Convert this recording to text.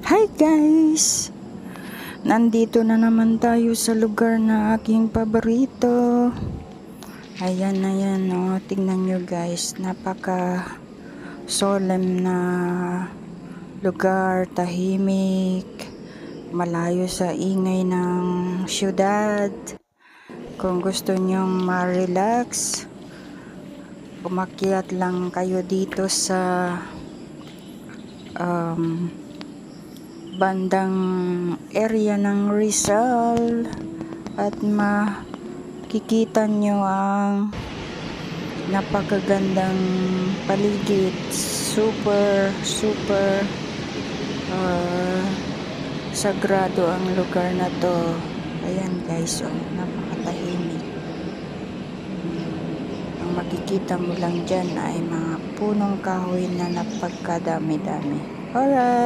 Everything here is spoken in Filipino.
Hi guys! Nandito na naman tayo sa lugar na aking paborito. Ayan, oh. Tingnan nyo guys. Napaka solemn na lugar, tahimik, malayo sa ingay ng syudad. Kung gusto nyong ma-relax, umakyat lang kayo dito sa bandang area ng Rizal at makikita nyo ang napakagandang paligid. Super sagrado ang lugar na to. Ayan guys, oh, napakatahimik. Ang makikita mo lang dyan ay mga punong kahoy na napagkadami-dami. Alright.